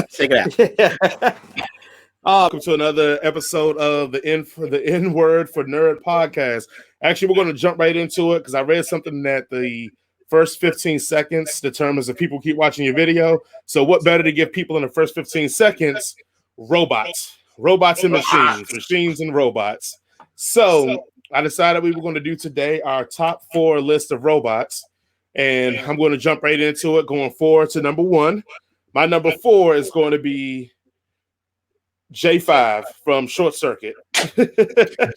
Shake it out. Welcome to another episode of the N Word for Nerd podcast. Actually, we're going to jump right into it because I read something that the first 15 seconds determines if people keep watching your video. So what better to give people in the first 15 seconds? Robots and machines and robots. So I decided we were going to do today our top 4 list of robots. And I'm going to jump right into it, going forward to number 1. My number 4 is going to be J5 from Short Circuit.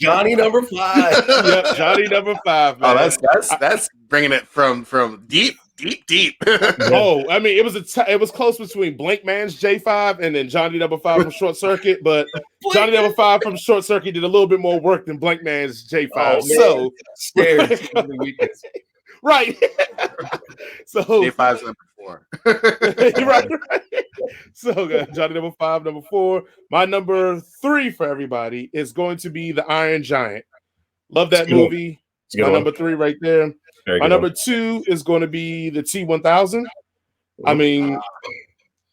Johnny number 5. Yep, Johnny number 5. Man. Oh, that's bringing it from deep. Oh, I mean, it was close between Blank Man's J5 and then Johnny number 5 from Short Circuit, but Johnny number 5 from Short Circuit did a little bit more work than Blank Man's J5. Oh, so scared. Right. So J5's number 4. right. So Johnny number 5, number 4. My number 3 for everybody is going to be the Iron Giant. Love that movie. My number 3 right there. My number 2 is going to be the T-1000. I mean,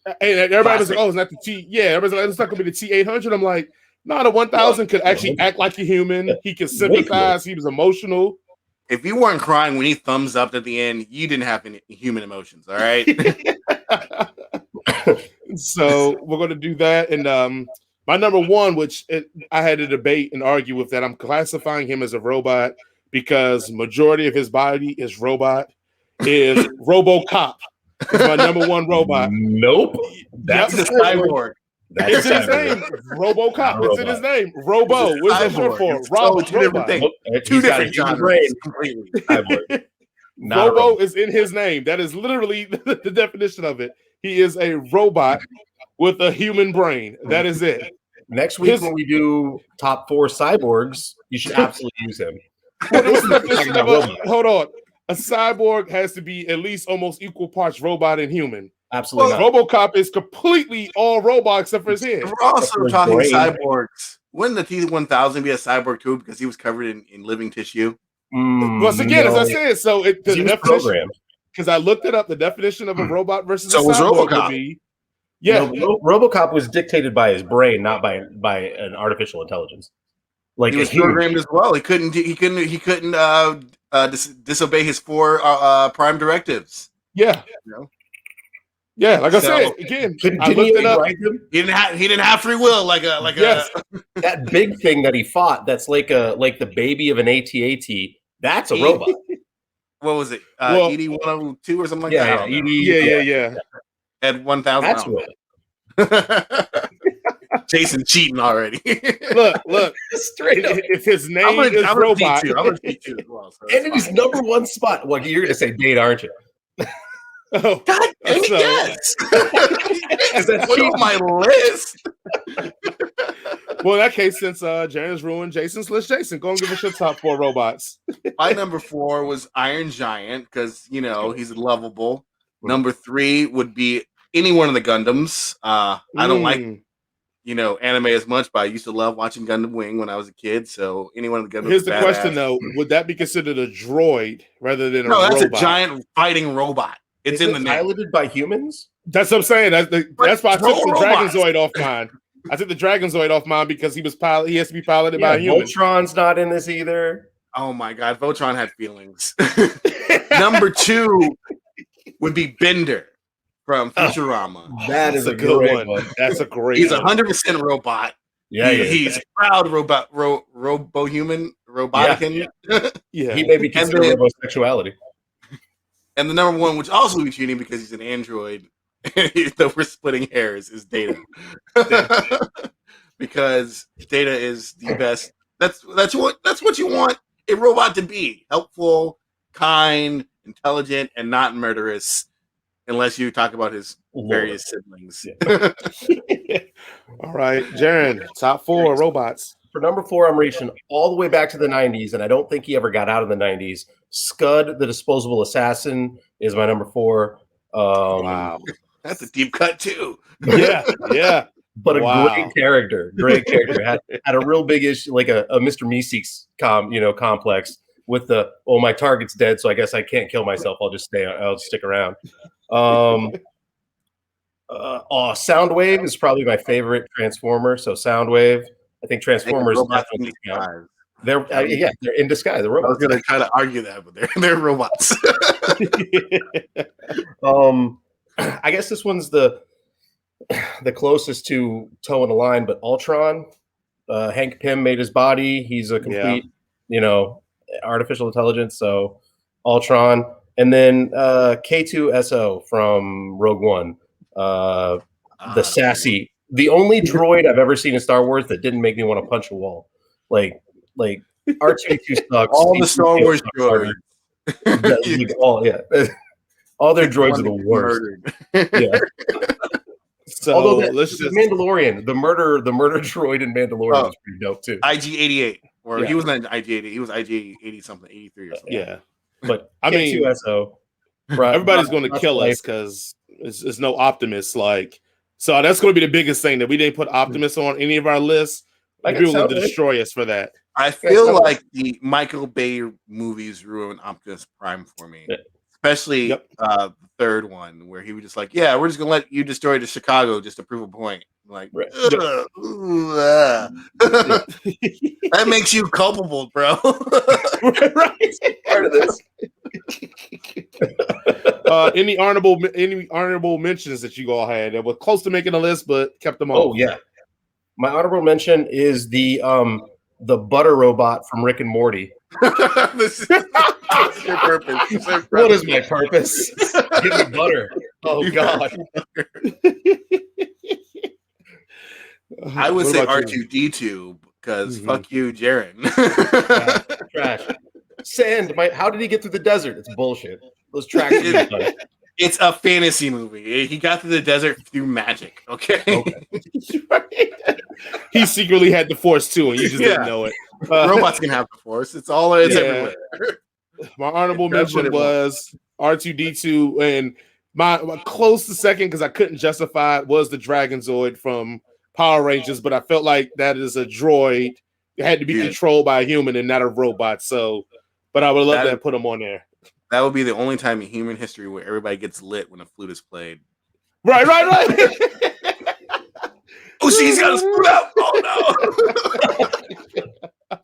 and everybody was like, "Oh, it's not the T." Yeah, everybody's like, "It's not going to be the T-800." I'm like, "No, the 1000 could actually act like a human. He could sympathize. He was emotional." If you weren't crying when he thumbs up at the end, you didn't have any human emotions. All right. So we're going to do that, and my number 1, which I had to debate and argue with that, I'm classifying him as a robot because majority of his body is robot. Is RoboCop is my number 1 robot? Nope, That's a cyborg. It's in his name, RoboCop. It's in his name, Robo. What's that short for? Robo. Two different things. Two different genres completely. Robo is in his name. That is literally the definition of it. He is a robot with a human brain. That is it. Next week when we do top 4 cyborgs, you should absolutely use him. Hold on. A cyborg has to be at least almost equal parts robot and human. Absolutely. RoboCop is completely all robot except for his head. We're also talking cyborgs. Wouldn't the T-1000 be a cyborg too because he was covered in living tissue? Once again, as I said, so the definition, because I looked it up, the definition of a robot versus a cyborg would be, RoboCop was dictated by his brain, not by an artificial intelligence. Like he was programmed as well. He couldn't disobey his 4 prime directives. Yeah. You know? Yeah, like I said, again, I looked it up. He didn't have free will like that big thing that he fought. That's like the baby of an AT-AT. That's a robot. What was it? ED 102 or something like that. Yeah. At 1000. That's Jason cheating already. Look, straight up. If his name is robot, I'm gonna cheat you as well. So and in his number 1 spot. Well, you're gonna say date, aren't you? Oh, God, yes. Is that on my list? Well, in that case, since Jaren's ruined Jason's list, Jason, go and give us your top 4 robots. My number 4 was Iron Giant because he's lovable. Number 3 would be any one of the Gundams. I don't like anime as much, but I used to love watching Gundam Wing when I was a kid. So any one of the Gundams. Here's the question though: would that be considered a droid rather than a robot? No, that's a giant fighting robot. It's in the name. Piloted by humans. That's what I'm saying. That's why I took the Dragonzoid off mine. I took the Dragonzoid off mine because he has to be piloted by a human. Voltron's not in this either. Oh my God, Voltron had feelings. Number 2 would be Bender from Futurama. That is a good one. That's a great. He's 100% robot. Yeah, he's a proud robot, robo-human, robotic. Yeah, he may be considered homosexuality. And the number 1, which also would be cheating because he's an android, though we're splitting hairs, is Data. Because Data is the best. That's what you want a robot to be: helpful, kind, intelligent, and not murderous. Unless you talk about his various siblings. Yeah. All right, Jaren, top 4 robots. For number 4, I'm reaching all the way back to the 90s, and I don't think he ever got out of the 90s. Scud, the Disposable Assassin, is my number 4. Wow. That's a deep cut, too. Yeah. But a great character. Had a real big issue, like a Mr. Meeseeks complex with my target's dead, so I guess I can't kill myself. I'll just stick around. Soundwave is probably my favorite Transformer. So Soundwave, I think Transformers definitely count. They're they're in disguise. They're robots. I was going to try to argue that, but they're robots. I guess this one's the closest to toe in the line, but Ultron. Hank Pym made his body. He's a complete, artificial intelligence. So Ultron, and then K2SO from Rogue One. The sassy, the only droid I've ever seen in Star Wars that didn't make me want to punch a wall. Like R2-D2 sucks. All the Star Wars droids. All their droids are the worst. Yeah. So although the Mandalorian, the murder droid in Mandalorian was pretty dope too. IG-88, or he wasn't IG-88, he was IG-80 something, 83 or something. Yeah, but I mean, K2SO, everybody's going to kill us because there's no Optimus. So that's going to be the biggest thing that we didn't put Optimus on any of our lists. People will destroy us for that. I feel like the Michael Bay movies ruined Optimus Prime for me. Especially the third one, where he was just like, "Yeah, we're just gonna let you destroy the Chicago just to prove a point." Like, that makes you culpable, bro. Right, part of this. Any honorable mentions that you all had that were close to making a list, but kept them all? Oh yeah, my honorable mention is the butter robot from Rick and Morty. This is your purpose. What is my purpose? Give me butter. Oh God. I would say R2-D2 because fuck you, Jaren. Trash. Sand. How did he get through the desert? It's bullshit. Those tracks. It's a fantasy movie. He got through the desert through magic. Okay. He secretly had the Force too, and you just didn't know it. Robots can have the Force. It's everywhere. My honorable mention was R2-D2, and my close to second because I couldn't justify it was the Dragonzoid from Power Rangers, but I felt like that is a droid. It had to be controlled by a human and not a robot. So, but I would love to put them on there. That would be the only time in human history where everybody gets lit when a flute is played. Right. Oh, she's got his flute out. Oh no.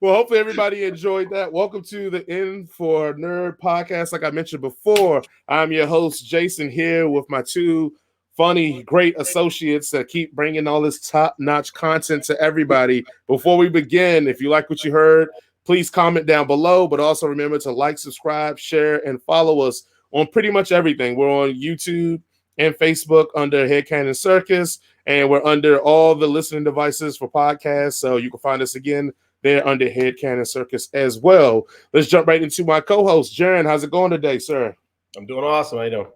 Well, hopefully everybody enjoyed that. Welcome to the In for Nerd podcast. Like I mentioned before, I'm your host, Jason, here with my two funny, great associates that keep bringing all this top-notch content to everybody. Before we begin, if you like what you heard, please comment down below, but also remember to like, subscribe, share, and follow us on pretty much everything. We're on YouTube and Facebook under Headcanon Circus, and we're under all the listening devices for podcasts, so you can find us again there under Headcanon Circus as well. Let's jump right into my co-host, Jaren. How's it going today, sir? I'm doing awesome. How you doing?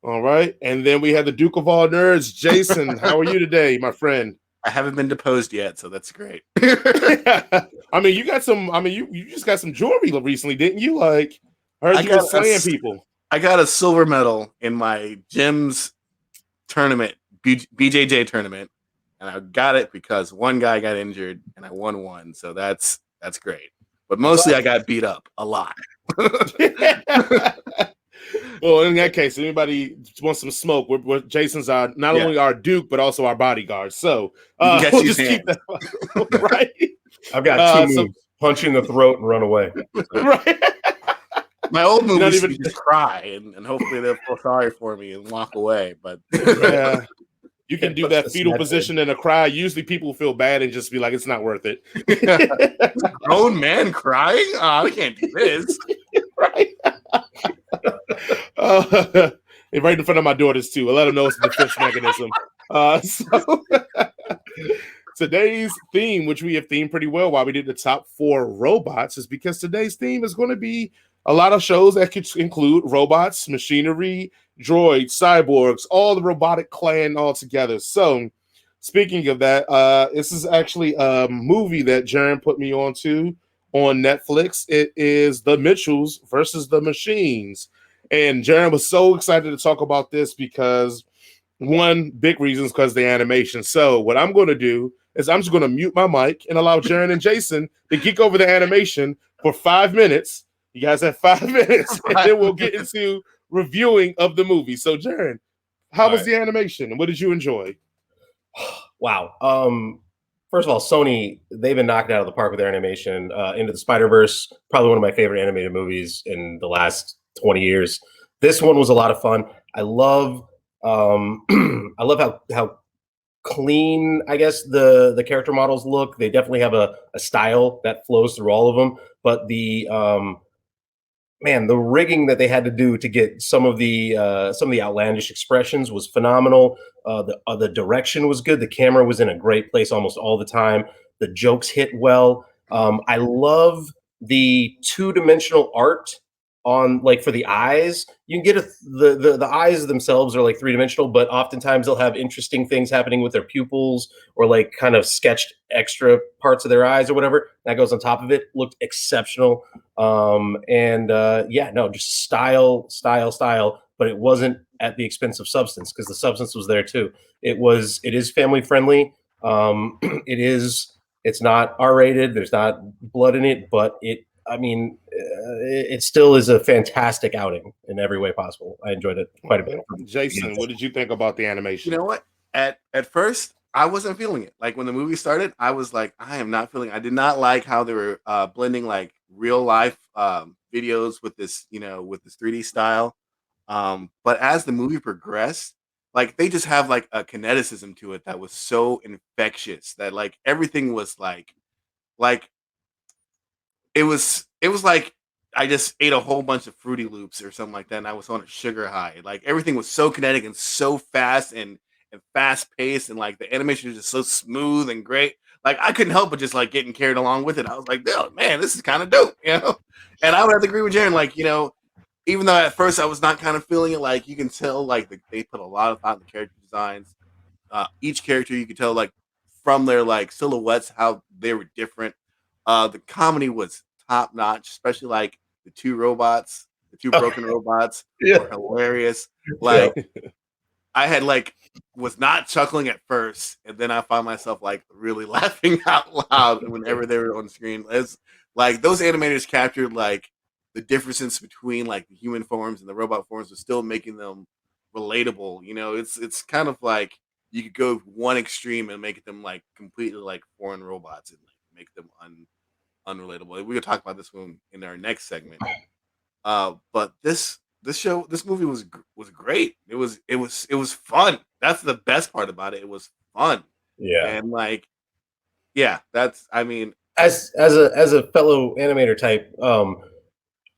All right. And then we have the Duke of all nerds, Jason. How are you today, my friend? I haven't been deposed yet, so that's great. I mean, you got some. I mean, you just got some jewelry recently, didn't you? Like, I heard you were slaying people. I got a silver medal in my gym's tournament, BJJ tournament, and I got it because one guy got injured and I won one, so that's great. But mostly, I got beat up a lot. Well, in that case, anybody wants some smoke, Jason's not only our Duke, but also our bodyguard. So we'll just keep that right. I've got two moves: punch in the throat and run away. Right. My old move is to just cry and hopefully they'll feel sorry for me and walk away. But you can do that fetal position and a cry. Usually, people feel bad and just be like, "It's not worth it." Grown man crying? Oh, I can't do this. Right. Right in front of my daughters too. I let them know it's a defense mechanism. So today's theme, which we have themed pretty well while we did the top 4 robots, is because today's theme is going to be a lot of shows that could include robots, machinery, droids, cyborgs, all the robotic clan all together. So speaking of that, this is actually a movie that Jaren put me on Netflix. It is The Mitchells versus the Machines. And Jaren was so excited to talk about this because one big reason is because of the animation. So what I'm going to do is I'm just going to mute my mic and allow Jaren and Jason to geek over the animation for 5 minutes. You guys have 5 minutes, and then we'll get into reviewing of the movie. So Jaren, How was the animation, and what did you enjoy? Wow. First of all, Sony, they've been knocking out of the park with their animation. Into the Spider-Verse, probably one of my favorite animated movies in the last 20 years. This one was a lot of fun. I love I love how clean, I guess, the character models look. They definitely have a style that flows through all of them. But the the rigging that they had to do to get some of the outlandish expressions was phenomenal. The direction was good. The camera was in a great place almost all the time. The jokes hit well. I love the two-dimensional art on, like, for the eyes. You can get the eyes themselves are like three-dimensional, but oftentimes they'll have interesting things happening with their pupils, or like kind of sketched extra parts of their eyes or whatever that goes on top of it. Looked exceptional. Just style, but it wasn't at the expense of substance, because the substance was there too. It is family friendly. It's not R-rated. There's not blood in it, but it still is a fantastic outing in every way possible. I enjoyed it quite a bit. Jason, what did you think about the animation? You know what? At first, I wasn't feeling it. Like when the movie started, I was like, I am not feeling. I did not like how they were blending like real life videos with this, with this 3D style. But as the movie progressed, like they just have like a kineticism to it that was so infectious that like everything was like it was like I just ate a whole bunch of Fruity Loops or something like that, and I was on a sugar high. Like everything was so kinetic and so fast and fast paced, and like the animation was just so smooth and great. Like I couldn't help but just like getting carried along with it. I was like, "Oh, man, this is kind of dope," And I would have to agree with Jaron. Like, even though at first I was not kind of feeling it, like you can tell like they put a lot of thought in the character designs. Each character you could tell like from their like silhouettes how they were different. The comedy was top notch, especially like the two broken robots were hilarious. Like I had like was not chuckling at first, and then I found myself like really laughing out loud whenever they were on screen. It's like those animators captured like the differences between like the human forms and the robot forms, but still making them relatable. It's kind of like you could go one extreme and make them like completely like foreign robots and like make them unrelatable. We could talk about this one in our next segment. But this movie was great. It was fun. That's the best part about it. It was fun. Yeah. And like, yeah, that's, I mean, as a fellow animator type,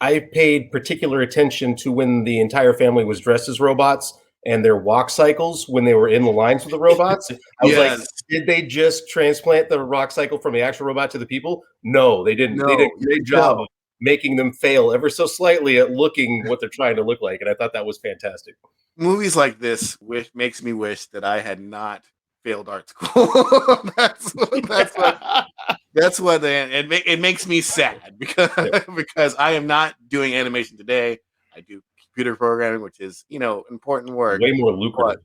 I paid particular attention to when the entire family was dressed as robots and their walk cycles when they were in the lines with the robots. I was like, did they just transplant the walk cycle from the actual robot to the people? No, they didn't. No, they did a great job of making them fail ever so slightly at looking what they're trying to look like. And I thought that was fantastic. Movies like this makes me wish that I had not failed art school. That's what it makes me sad because I am not doing animation today. I do computer programming, which is important work, way more lucrative.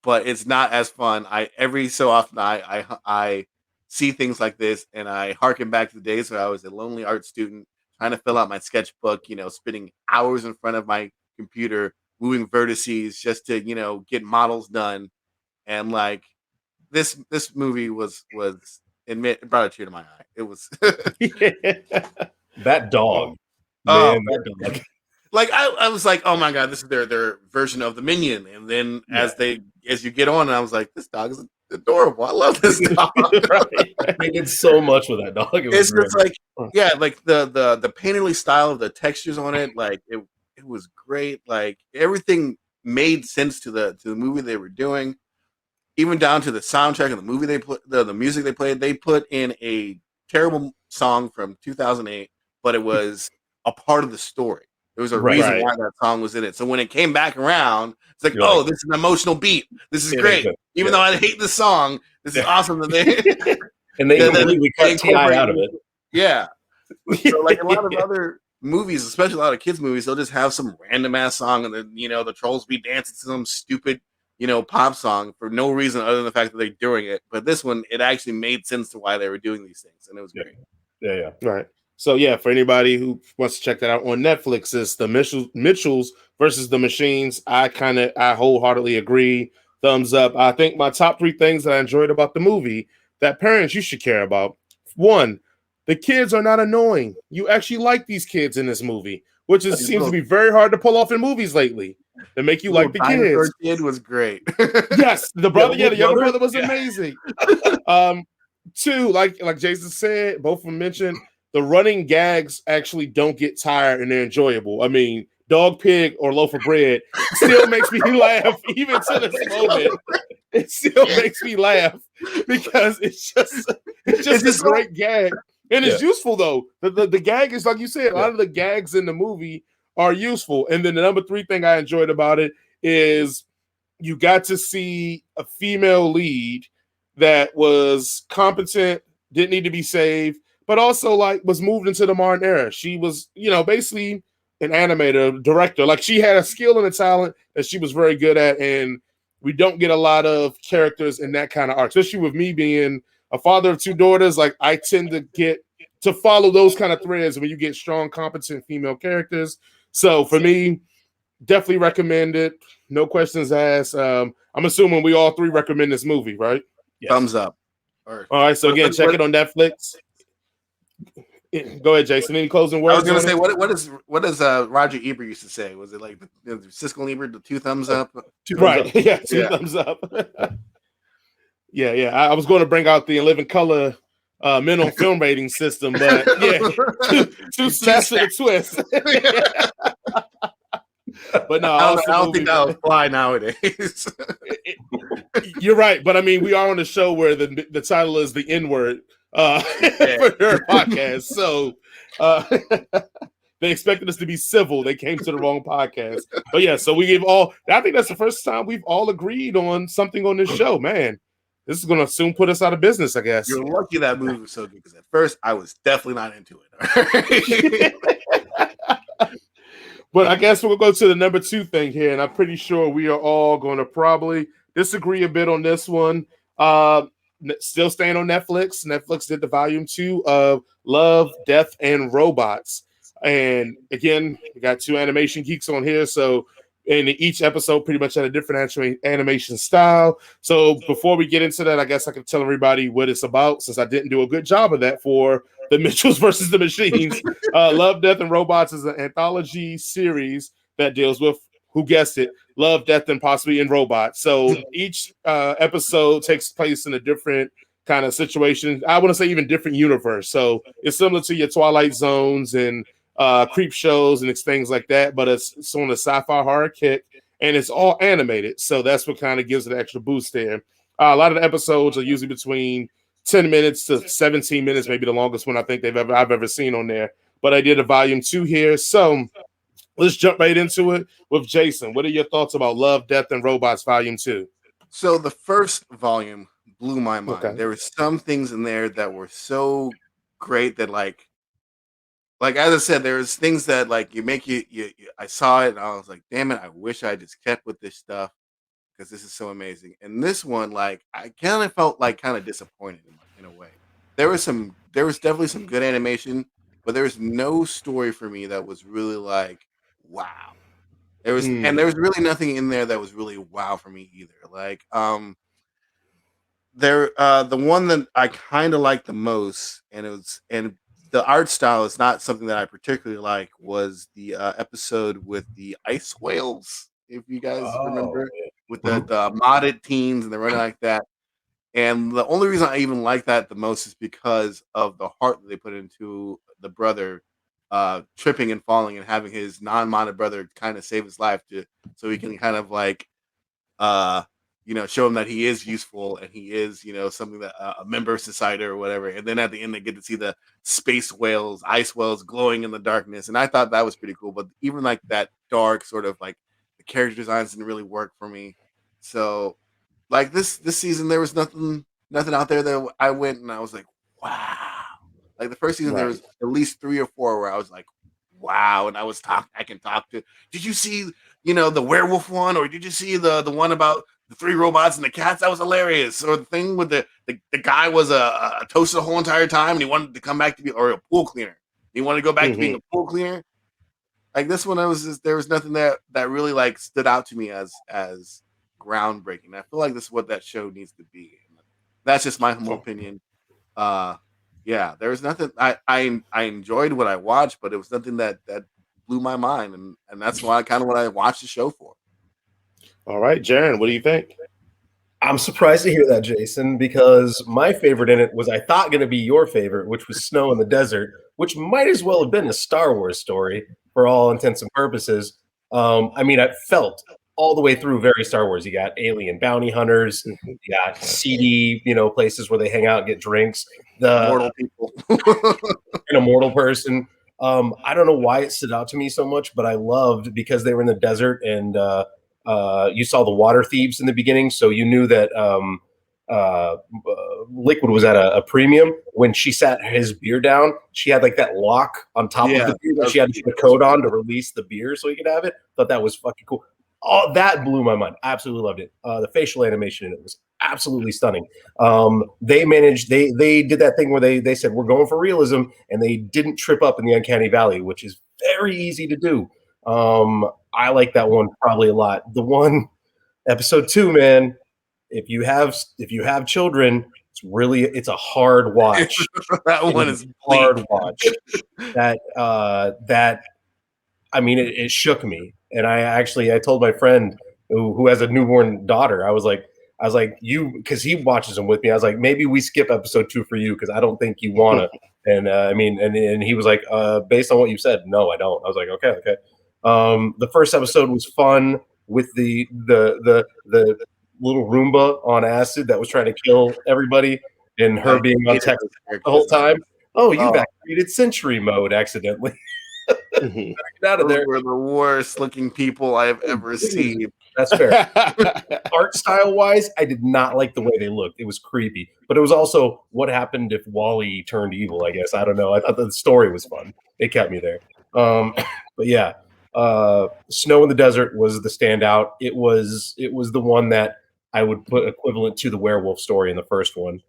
But it's not as fun. Every so often I see things like this and I harken back to the days where I was a lonely art student trying to fill out my sketchbook, spending hours in front of my computer, moving vertices just to get models done, and like this movie was it brought a tear to my eye. It was that dog, man, that dog. Like I was like, oh my god, this is their version of the Minion. And then as you get on, I was like, this dog is adorable. I love this dog. Right. They did so much with that dog. It's just like, like the painterly style of the textures on it, like it was great. Like everything made sense to the movie they were doing, even down to the soundtrack of the movie they put the music they played. They put in a terrible song from 2008, but it was a part of the story. There was a reason why that song was in it. So when it came back around, it's like, this is an emotional beat. This is great. Even though I hate the song, this is awesome that they and they completely cut T.I. out of it. Yeah. So like a lot of other movies, especially a lot of kids movies, they'll just have some random ass song and then the trolls be dancing to some stupid pop song for no reason other than the fact that they're doing it. But this one, it actually made sense to why they were doing these things, and it was great. Yeah. Right. So yeah, for anybody who wants to check that out on Netflix, it's the Mitchells versus the Machines. I wholeheartedly agree. Thumbs up. I think my top 3 things that I enjoyed about the movie that parents you should care about. One, the kids are not annoying. You actually like these kids in this movie, which seems to be very hard to pull off in movies lately. To make you like the kids. Kid was great. Yes, the brother, the younger brother was amazing. 2, like Jason said, both of them mentioned, the running gags actually don't get tired and they're enjoyable. I mean, dog, pig, or loaf of bread still makes me laugh even to this moment. It still makes me laugh because it's just a great gag. And it's useful though. The gag is like you said, a lot of the gags in the movie are useful. And then the number 3 thing I enjoyed about it is you got to see a female lead that was competent, didn't need to be saved, but also like was moved into the modern era. She was, basically an animator, director. Like she had a skill and a talent that she was very good at. And we don't get a lot of characters in that kind of arc, especially with me being a father of 2 daughters. Like I tend to get to follow those kind of threads when you get strong, competent female characters. So for me, definitely recommend it. No questions asked. I'm assuming we all 3 recommend this movie, right? Yes. Thumbs up. All right. So again, check it on Netflix. Go ahead, Jason. Any closing words? I was going to say, what does Roger Ebert used to say? Was it like Siskel and Ebert, the 2 thumbs up? 2 thumbs up. Yeah, 2 thumbs up. Yeah. I was going to bring out the Live in Color minimum film rating system, but yeah, 2 snaps and a twist. But no, I don't think that would fly nowadays. You're right, but I mean, we are on a show where the title is the N-word for their podcast, so they expected us to be civil. They came to the wrong podcast, but yeah. So we gave all. I think that's the first time we've all agreed on something on this show, man. This is going to soon put us out of business, I guess. You're lucky that movie was so good because at first I was definitely not into it. But I guess we'll go to the number 2 thing here, and I'm pretty sure we are all going to probably disagree a bit on this one. Still staying on Netflix. Netflix did the volume 2 of Love, Death, and Robots. And again, we got 2 animation geeks on here, so and each episode pretty much had a different animation style. So before we get into that, I guess I can tell everybody what it's about, since I didn't do a good job of that for the Mitchells versus the Machines. Love, Death, and Robots is an anthology series that deals with, who guessed it, love, death, and possibly in robots. So each episode takes place in a different kind of situation. I want to say even different universe. So it's similar to your Twilight Zones and creep shows and things like that, but it's on a sci-fi horror kick, and it's all animated. So that's what kind of gives it an extra boost there. A lot of the episodes are usually between 10 minutes to 17 minutes, maybe the longest one I think I've ever seen on there. But I did a volume 2 here. So let's jump right into it with Jason. What are your thoughts about Love, Death, and Robots volume 2? So the first volume blew my mind. Okay. There were some things in there that were so great that like as I said, there's things that like I saw it and I was like, damn it, I wish I just kept with this stuff because this is so amazing. And this one, like, I kind of felt like kind of disappointed in a way. There was definitely some good animation, but there was no story for me that was really like, wow. And there was really nothing in there that was really wow for me either. Like, the one that I kind of liked the most, and the art style is not something that I particularly like, was the episode with the ice whales. If you guys remember, with the modded teens and they're running like that. And the only reason I even like that the most is because of the heart that they put into the brother tripping and falling and having his non-modded brother kind of save his life so he can kind of like show him that he is useful and he is, something that a member of society or whatever. And then at the end, they get to see the space whales, ice whales glowing in the darkness. And I thought that was pretty cool. But even like that dark sort of like the character designs didn't really work for me. So like this season, there was nothing out there that I went and I was like, wow. Like the first season, there was at least 3 or 4 where I was like, wow. And I can talk to, did you see, the werewolf one? Or did you see the one about the 3 robots and the cats? That was hilarious. Or the thing with the guy was a toaster the whole entire time and he wanted to come back to be, or a pool cleaner. You want to go back to being a pool cleaner? Like this one, there was nothing that really like stood out to me as groundbreaking. I feel like this is what that show needs to be. That's just my humble opinion. Yeah, there was nothing. I enjoyed what I watched, but it was nothing that blew my mind, and that's why what I watched the show for. All right, Jaron, what do you think? I'm surprised to hear that, Jason, because my favorite in it was I thought going to be your favorite, which was Snow in the Desert, which might as well have been a Star Wars story for all intents and purposes. I mean, I felt all the way through very Star Wars. You got alien bounty hunters, you got seedy, places where they hang out and get drinks. The mortal people, an immortal person. I don't know why it stood out to me so much, but I loved because they were in the desert and you saw the water thieves in the beginning, so you knew that Liquid was at a premium. When she sat his beer down, she had like that lock on top of the beer that she had to put a code on to release the beer so he could have it. Thought that was fucking cool. Oh, that blew my mind. Absolutely loved it. The facial animation in it was absolutely stunning. They did that thing where they said, we're going for realism, and they didn't trip up in the uncanny valley, which is very easy to do. I like that one probably a lot. The one, episode 2, man, if you have children, it's a hard watch. That one is hard watch. That I mean, it shook me. And I told my friend who has a newborn daughter, I was like, because he watches them with me. I was like, maybe we skip episode 2 for you because I don't think you want to. And and he was like, based on what you said, no, I don't. I was like, okay. The first episode was fun with the little Roomba on acid that was trying to kill everybody, and her being on text the whole time. Oh, you've activated Sentry mode accidentally. Get out of there. We're the worst looking people I've ever seen. That's fair. Art style wise, I did not like the way they looked. It was creepy, but it was also what happened if Wally turned evil. I guess I don't know. I thought the story was fun. It kept me there. But yeah, Snow in the Desert was the standout. It was the one that I would put equivalent to the werewolf story in the first one.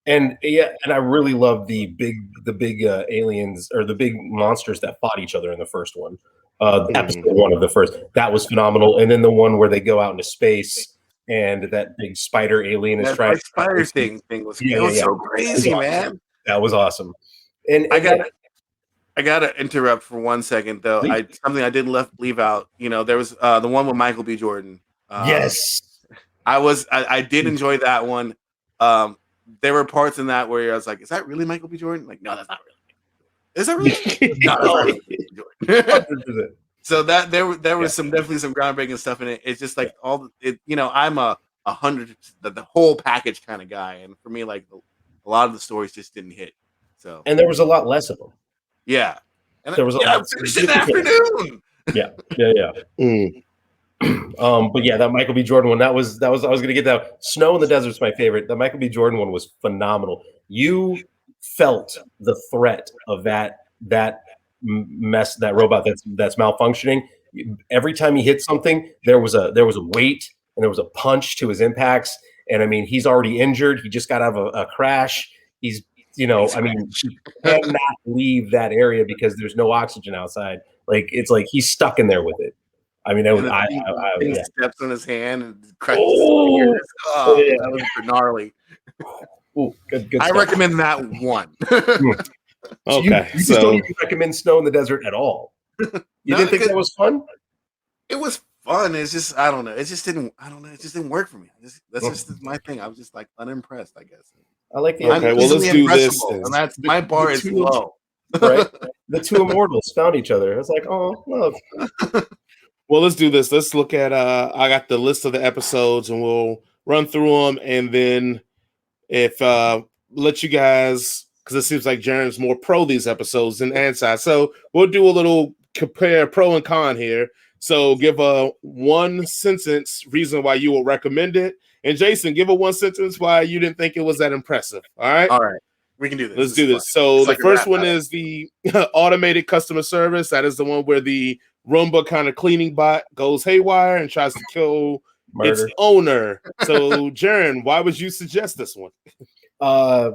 And I really loved the big aliens or the big monsters that fought each other in the first one. Episode 1 of the first, that was phenomenal. And then the one where they go out into space and that big spider alien is trying. Spider thing was so crazy, man. That was awesome. And I gotta interrupt for 1 second though. Something I did leave out. There was the one with Michael B. Jordan. Yes, I did enjoy that one. There were parts in that where I was like, "Is that really Michael B. Jordan?" Like, no, that's not really. Is that really? No, that's not really. So that there was definitely some groundbreaking stuff in it. It's just like I'm a 100 the whole package kind of guy, and for me, like a lot of the stories just didn't hit. So and there was a lot less of them. Yeah, and there was I finished in the afternoon. Yeah. But yeah, that Michael B. Jordan one, I was gonna get that. Snow in the Desert is my favorite. The Michael B. Jordan one was phenomenal. You felt the threat of that mess, that robot that's malfunctioning. Every time he hit something, there was a weight and there was a punch to his impacts. And I mean, he's already injured. He just got out of a crash. He's he cannot leave that area because there's no oxygen outside. Like it's like he's stuck in there with it. I mean, he steps on his hand and crushes his fingers. That was gnarly. Ooh, good I stuff. recommend that one. Okay, you just don't even recommend Snow in the Desert at all. You didn't think that was fun? It was fun. It's just I don't know. It just didn't. I don't know. It just didn't work for me. That's just my thing. I was just like unimpressed. I guess. I like the. Okay, well, let's do this. And that's my bar is low. Right. The two immortals found each other. It's like, oh, love. Well, let's do this. Let's look at I got the list of the episodes and we'll run through them, and then if let you guys, because it seems like Jaren's more pro these episodes than anti. So we'll do a little compare pro and con here. So give a 1 sentence reason why you will recommend it. And Jason, give a 1 sentence why you didn't think it was that impressive. All right. All right. We can do this. Let's do this. So the first one is the automated customer service. That is the one where the Roomba kind of cleaning bot goes haywire and tries to kill its owner. So, Jaren, why would you suggest this one? I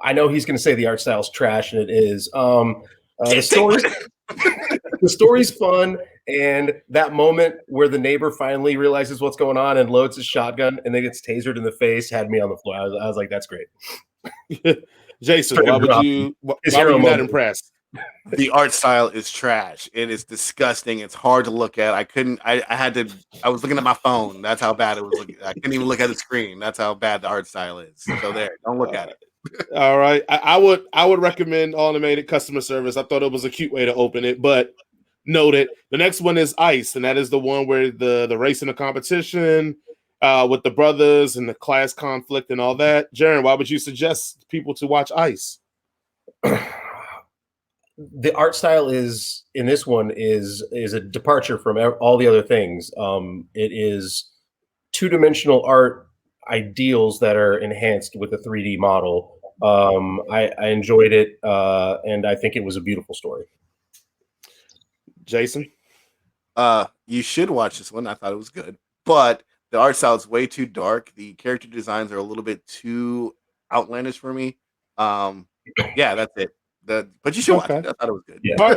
I know he's going to say the art style's trash, and it is. The story's fun, and that moment where the neighbor finally realizes what's going on and loads his shotgun and then gets tasered in the face had me on the floor. I was like, that's great. Jason, why would you not impressed? The art style is trash. It is disgusting. It's hard to look at. I was looking at my phone. That's how bad it was looking. I couldn't even look at the screen. That's how bad the art style is. So there, don't look at it. All right. I would recommend automated customer service. I thought it was a cute way to open it, but noted. The next one is Ice, and that is the one where the race and the competition with the brothers and the class conflict and all that. Jaron, why would you suggest people to watch Ice? The art style is in this one is a departure from all the other things. It is two-dimensional art ideals that are enhanced with a 3D model. I enjoyed it, and I think it was a beautiful story. Jason, you should watch this one. I thought it was good, but the art style is way too dark. The character designs are a little bit too outlandish for me. Yeah, that's it. But you should watch it. I thought it was good. Yeah.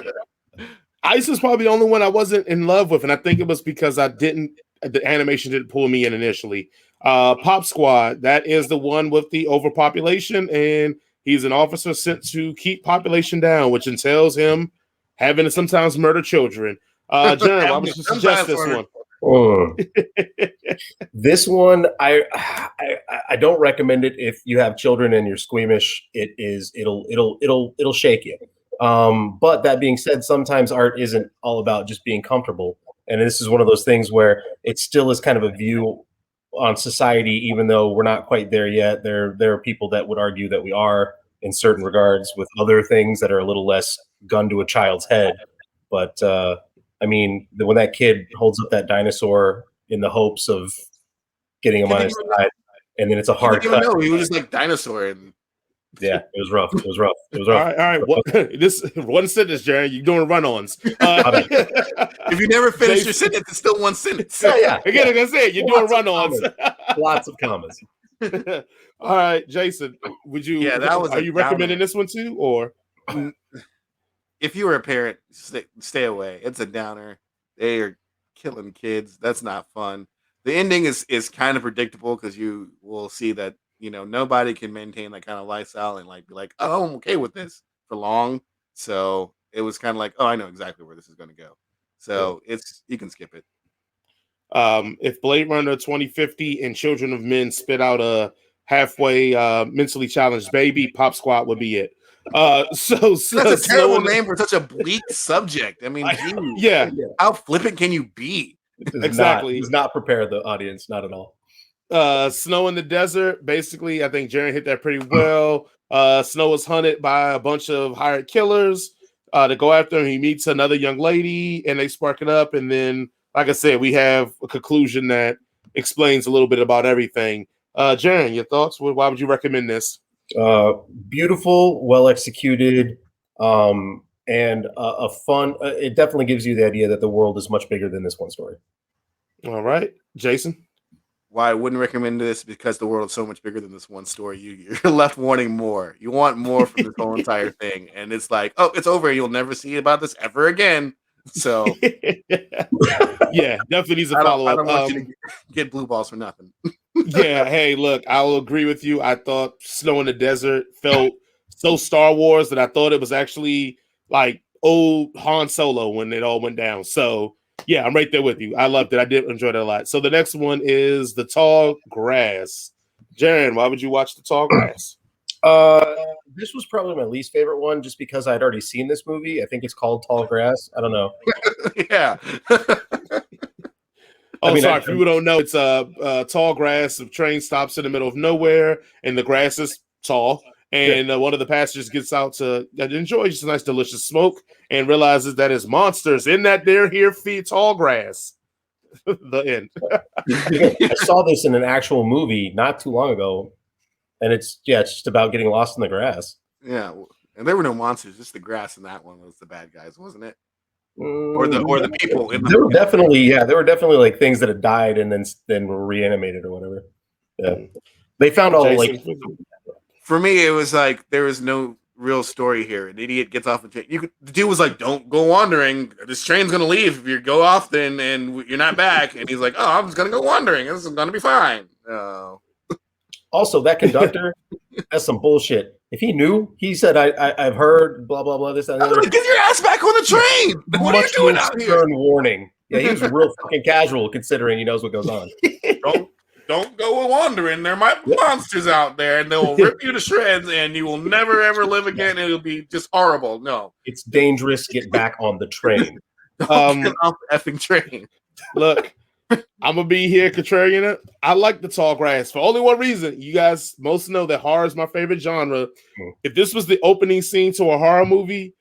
Ice is probably the only one I wasn't in love with, and I think it was because the animation didn't pull me in initially. Pop Squad, that is the one with the overpopulation, and he's an officer sent to keep population down, which entails him having to sometimes murder children. Jaron, why would you suggest this one? This one, I don't recommend it if you have children and you're squeamish. It'll shake you. But that being said, sometimes art isn't all about just being comfortable, and this is one of those things where it still is kind of a view on society, even though we're not quite there yet. There are people that would argue that we are in certain regards with other things that are a little less gun to a child's head. But I mean, when that kid holds up that dinosaur in the hopes of getting him on his side, and then it's a hard cut. No, he was just like dinosaur. Yeah, it was rough. It was rough. All right. This one sentence, Jaron. You're doing run-ons. If you never finish your sentence, it's still one sentence. Yeah. Again, like I said, you're doing run-ons. Lots of commas. All right, Jason. Would you? Yeah, that was. Are you recommending this one too, or? If you were a parent, stay away. It's a downer. They are killing kids. That's not fun. The ending is kind of predictable because you will see that nobody can maintain that kind of lifestyle and be like, oh, I'm okay with this for long. So it was kind of like, oh, I know exactly where this is going to go. So you can skip it. If Blade Runner 2050 and Children of Men spit out a halfway mentally challenged baby, Pop Squad would be it. That's a terrible name for such a bleak subject. I mean, yeah. How flippant can you be? Exactly. Does not prepare the audience, not at all. Snow in the Desert. Basically, I think Jaron hit that pretty well. Snow is hunted by a bunch of hired killers to go after him. He meets another young lady, and they spark it up. And then, like I said, we have a conclusion that explains a little bit about everything. Jaron, your thoughts? Why would you recommend this? Beautiful, well executed, and a fun. It definitely gives you the idea that the world is much bigger than this one story. All right, Jason. Why I wouldn't recommend this because the world is so much bigger than this one story. You're left wanting more. You want more from this whole entire thing, and it's like, oh, it's over. You'll never see about this ever again. So, yeah, definitely needs a follow up. I don't want you to get blue balls for nothing. Yeah, hey, look, I'll agree with you. I thought Snow in the Desert felt so Star Wars that I thought it was actually like old Han Solo when it all went down. So, yeah, I'm right there with you. I loved it. I did enjoy it a lot. So the next one is The Tall Grass. Jaron, why would you watch The Tall Grass? This was probably my least favorite one just because I'd already seen this movie. I think it's called Tall Grass. I don't know. Yeah. Sorry. For people who don't know, it's a tall grass. The train stops in the middle of nowhere, and the grass is tall. And one of the passengers gets out to enjoy just a nice, delicious smoke and realizes that it's monsters in that they're here feed tall grass. The end. I saw this in an actual movie not too long ago, and it's just about getting lost in the grass. Yeah, and there were no monsters; just the grass in that one was the bad guys, wasn't it? Or the people. There were definitely like things that had died and then were reanimated or whatever. Yeah, they found all Jason, For me, it was like there was no real story here. An idiot gets off the train. The dude was like, "Don't go wandering. This train's gonna leave if you go off then, and you're not back." And he's like, "Oh, I'm just gonna go wandering. This is gonna be fine." Oh. Also, that conductor, that's some bullshit. If he knew, he said, I've heard blah, blah, blah, this, that, and Like, get your ass back on the train. What are you doing out here? Warning. Yeah, he was real fucking casual considering he knows what goes on. Don't go wandering. There might be monsters out there, and they'll rip you to shreds, and you will never, ever live again. It'll be just horrible. No. It's dangerous. Get back on the train. Get off the effing train. Look. I'm gonna be here contrarian it. I like the tall grass for only one reason. You guys most know that horror is my favorite genre. If this was the opening scene to a horror movie,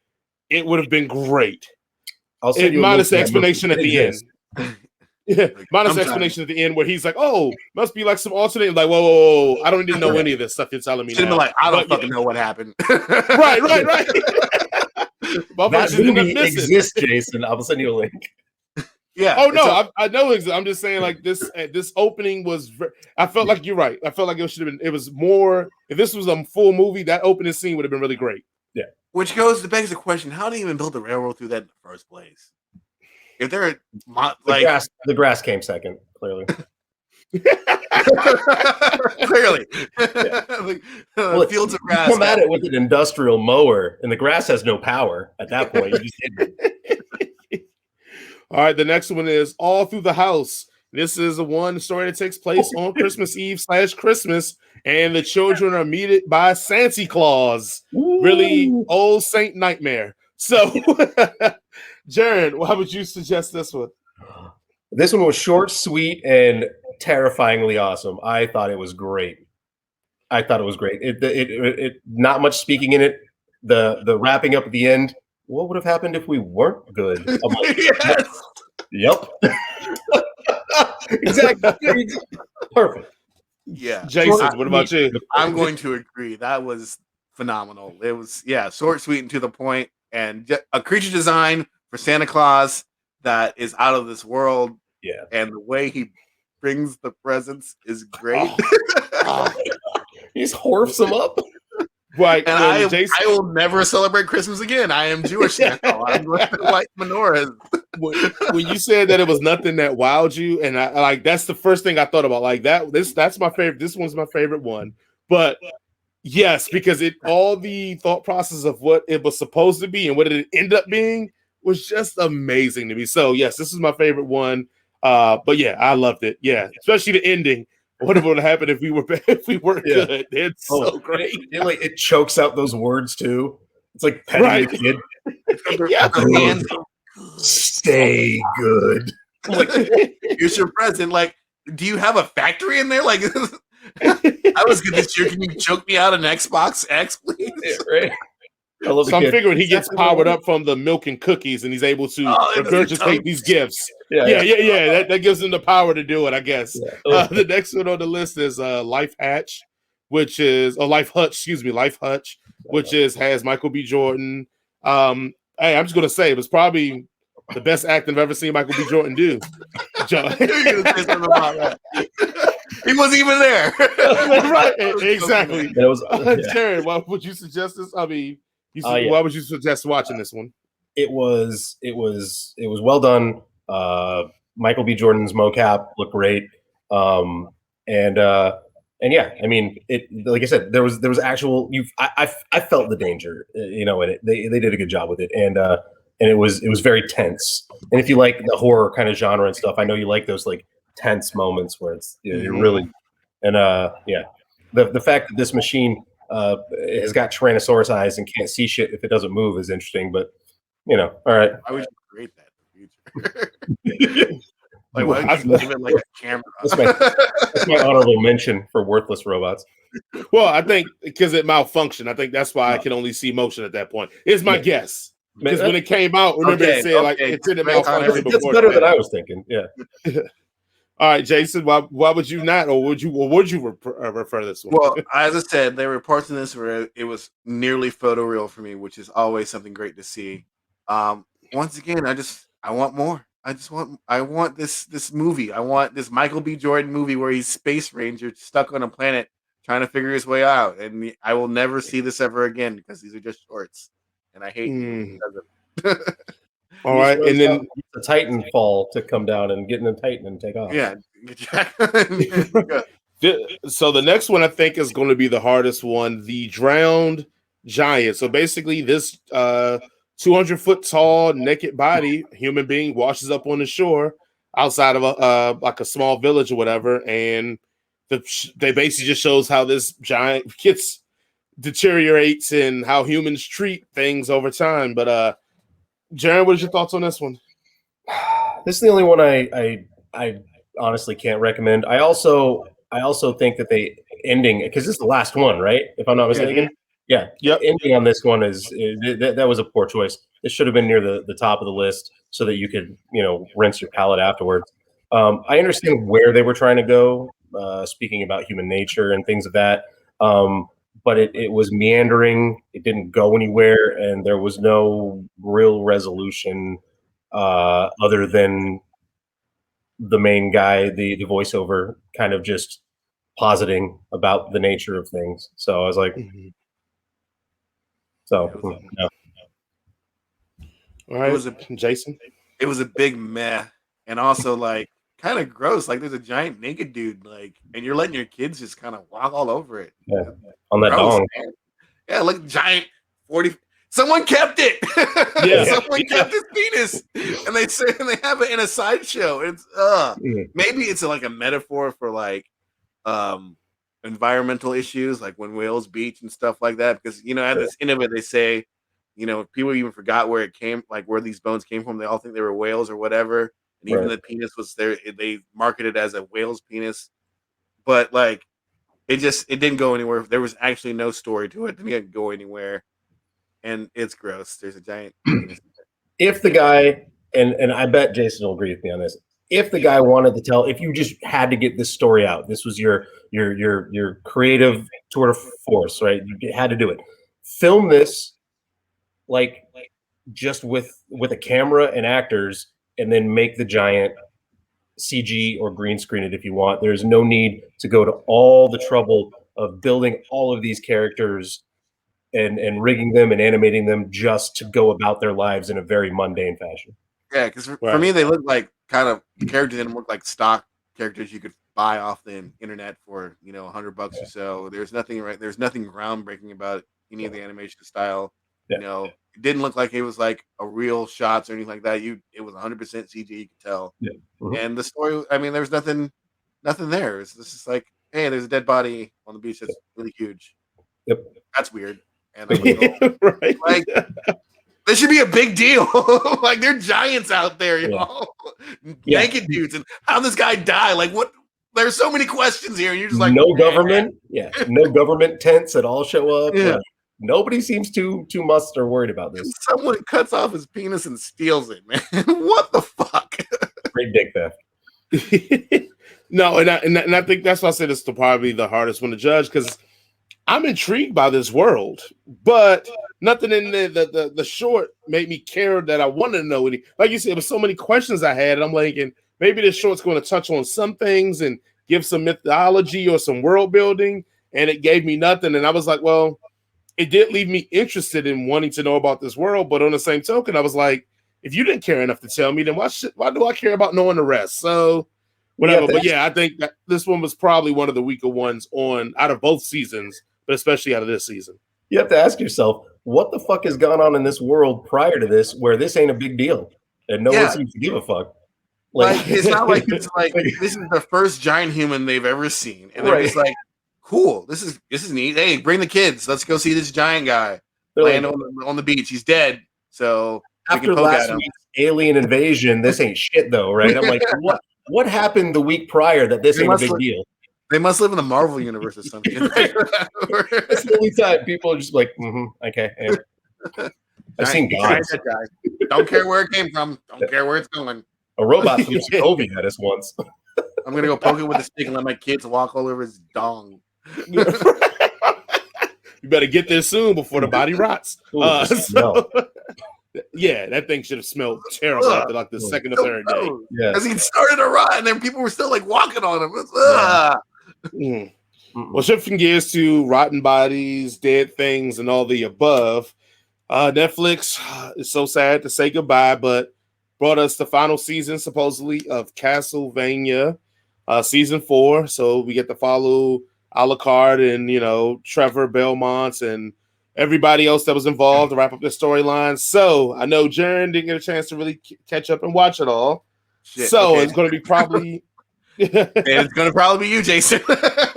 it would have been great. Minus the explanation at the end. Yeah, minus the explanation at the end where he's like, "Oh, must be like some alternate." Like, whoa! I don't even know any of this stuff you're telling me. Should be like, I don't fucking know what happened. Right. That movie exists, Jason. I'll send you a link. Yeah. Oh no, I know. I'm just saying, like this opening was. I felt like you're right. I felt like it should have been. It was more. If this was a full movie, that opening scene would have been really great. Yeah. Which begs the question: how do you even build a railroad through that in the first place? If they're like the grass came second, clearly. Clearly, fields of grass. Come at it with an industrial mower, and the grass has no power at that point. You just hit it. All right, the next one is All Through the House. This is one story that takes place on Christmas Eve / Christmas, and the children are meted by Santa Claus. Ooh. Really old Saint Nightmare. So, Jared, why would you suggest this one? This one was short, sweet, and terrifyingly awesome. I thought it was great. It not much speaking in it. The wrapping up at the end. What would have happened if we weren't good? I'm like, yes. Yep. Exactly. Perfect. Yeah. Jason, what about you? I'm going to agree. That was phenomenal. It was, short, sweet, and to the point, and a creature design for Santa Claus that is out of this world. Yeah. And the way he brings the presents is great. He just horfs them up. Right, and I will never celebrate Christmas again. I am Jewish now. I'm going to light menorahs. When you said that it was nothing that wowed you, and I like that's the first thing I thought about. Like that's my favorite. This one's my favorite one. But yes, because all the thought process of what it was supposed to be and what it ended up being was just amazing to me. So yes, this is my favorite one. But yeah, I loved it. Yeah, especially the ending. What would have happened if we weren't good? It's so great. It chokes out those words too. It's like petting the kid. Yeah. Stay good. Like, here's your present. Like, do you have a factory in there? Like, I was good this year. Can you choke me out an Xbox X, please? Yeah, right. So I'm figuring he gets powered up from the milk and cookies, and he's able to regurgitate these gifts. Yeah. That gives him the power to do it, I guess. Yeah. The next one on the list is Life Hutch, which is Life Hutch, which has Michael B. Jordan. Hey, I'm just gonna say it was probably the best acting I've ever seen Michael B. Jordan do. He wasn't even there. Right, exactly. It was, Jared, why would you suggest this? I mean, why would you suggest watching this one? It was well done. Michael B. Jordan's mocap looked great. And yeah, I mean, it, like I said, there was actual. I felt the danger, in it. They did a good job with it, and it was very tense. And if you like the horror kind of genre and stuff, I know you like those like tense moments where it's you're really, and the fact that this machine has got Tyrannosaurus eyes and can't see shit if it doesn't move is interesting. But all right. Why would you create that in the future? Like, why would you give it like a camera? That's my honorable mention for worthless robots. Well, I think because it malfunctioned. I think that's why I can only see motion at that point. Is my guess. Because when it came out, remember it said like it didn't malfunction. That's better than I was thinking. Yeah. All right, Jason. Why would you not, or would you refer this one? Well, as I said, there were parts in this where it was nearly photoreal for me, which is always something great to see. Once again, I want more. I want this movie. I want this Michael B. Jordan movie where he's Space Ranger stuck on a planet trying to figure his way out, and I will never see this ever again because these are just shorts, and I hate you because of it. All right, and then the Titan fall to come down and get in the Titan and take off. Yeah. So the next one I think is going to be the hardest one, the drowned giant. So basically, this 200-foot tall naked body human being washes up on the shore outside of a small village or whatever, and they basically just shows how this giant deteriorates and how humans treat things over time. But Jaron, what is your thoughts on this one? This is the only one I honestly can't recommend. I also think that they ending, because this is the last one, right? If I'm not mistaken. Yeah. Yep. Ending on this one is that was a poor choice. It should have been near the top of the list so that you could, rinse your palate afterwards. I understand where they were trying to go, speaking about human nature and things of that. But it was meandering. It didn't go anywhere, and there was no real resolution other than the main guy, the voiceover, kind of just positing about the nature of things. So I was like, no. All right, Jason. It was a big meh, and also like kind of gross. Like there's a giant naked dude, like, and you're letting your kids just kind of walk all over it. Yeah. On that dong. Man. Yeah, like giant 40. Someone kept it. Yeah. Someone kept his penis, and they say and they have it in a sideshow. It's maybe it's like a metaphor for like environmental issues, like when whales beach and stuff like that. Because at this end of it, they say, people even forgot where it came, like where these bones came from. They all think they were whales or whatever, and even the penis was there. They marketed it as a whale's penis, but like it didn't go anywhere. There was actually no story to it. It didn't go anywhere. And it's gross. There's a giant penis. If the guy, and I bet Jason will agree with me on this, if the guy wanted to tell, if you just had to get this story out, this was your creative tour de force, right? You had to do it. Film this like just with a camera and actors, and then make the giant CG or green screen it if you want. There's no need to go to all the trouble of building all of these characters and rigging them and animating them just to go about their lives in a very mundane fashion. Yeah, because for me, they look like the characters didn't look like stock characters you could buy off the internet for $100 or so. There's nothing groundbreaking about any of the animation style. Yeah. It didn't look like it was like a real shots or anything like that. It was 100% CG. You could tell. Yeah. Mm-hmm. And the story, I mean, there was nothing there. It's just like, hey, there's a dead body on the beach that's really huge. Yep, that's weird. And I'm like, right. Like, this should be a big deal. Like, they're giants out there, naked dudes, and how this guy died. Like, what? There's so many questions here, and you're just like, no government, no government tents that all show up. Yeah. Nobody seems too much or worried about this. Someone cuts off his penis and steals it, man. What the fuck? Great dick theft. No, and I think that's why I said it's probably the hardest one to judge, because I'm intrigued by this world, but nothing in the short made me care that I wanted to know any. Like you said, there was so many questions I had, and I'm like, and maybe this short's going to touch on some things and give some mythology or some world building, and it gave me nothing. And I was like, well, it did leave me interested in wanting to know about this world, but on the same token, I was like, if you didn't care enough to tell me, then why do I care about knowing the rest? So whatever. But yeah, I think that this one was probably one of the weaker ones out of both seasons, but especially out of this season. You have to ask yourself, what the fuck has gone on in this world prior to this where this ain't a big deal and no one seems to give a fuck? Like it's not like it's like this is the first giant human they've ever seen, and they're just like, cool, this is neat. Hey, bring the kids. Let's go see this giant guy laying on the beach. He's dead. So after last week's alien invasion, this ain't shit though, right? I'm like, what happened the week prior that this ain't a big deal? They must live in the Marvel universe or something. That's the only time people are just like, okay. Yeah. I've seen guys. Don't care where it came from. Don't care where it's going. A robot threw Sokovia at us once. I'm gonna go poke it with a stick and let my kids walk all over his dong. You better get there soon before the body rots. Yeah, that thing should have smelled terrible after like the second or third day. Yeah, because he started to rot, and then people were still like walking on him. Well, shifting gears to rotten bodies, dead things, and all the above. Netflix is so sad to say goodbye, but brought us the final season, supposedly, of Castlevania, season 4. So we get to follow Alucard and, Trevor Belmont and everybody else that was involved to wrap up the storyline. So I know Jaren didn't get a chance to really catch up and watch it all. Shit, so okay. It's going to be probably... and it's going to probably be you, Jason.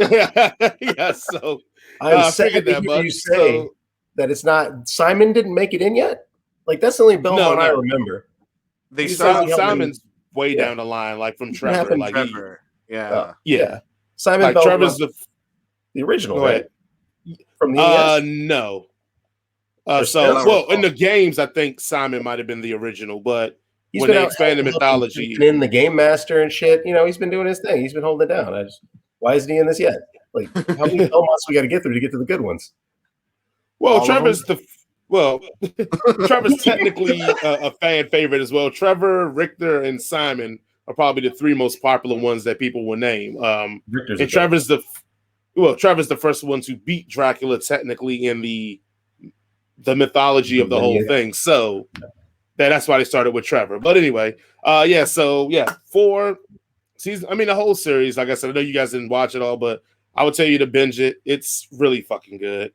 Yeah, so... I figured that, but you say that it's not... Simon didn't make it in yet? Like, that's the only Belmont I remember. They Simon's way down the line, like from Trevor. Like Trevor. Yeah. Simon like Belmont, Trevor's the original, right? From the NES? No. In the games, I think Simon might have been the original, but when they expanded mythology, in the Game Master and shit, he's been doing his thing. He's been holding it down. Why isn't he in this yet? Like, how many Belmonts we got to get through to get to the good ones? Well, Trevor's Trevor's technically a fan favorite as well. Trevor, Richter, and Simon are probably the 3 most popular ones that people will name. And Trevor's Trevor's the first one to beat Dracula technically in the mythology of the whole thing. So that's why they started with Trevor. But anyway, 4 seasons. I mean, the whole series, like I said, I know you guys didn't watch it all, but I would tell you to binge it. It's really fucking good.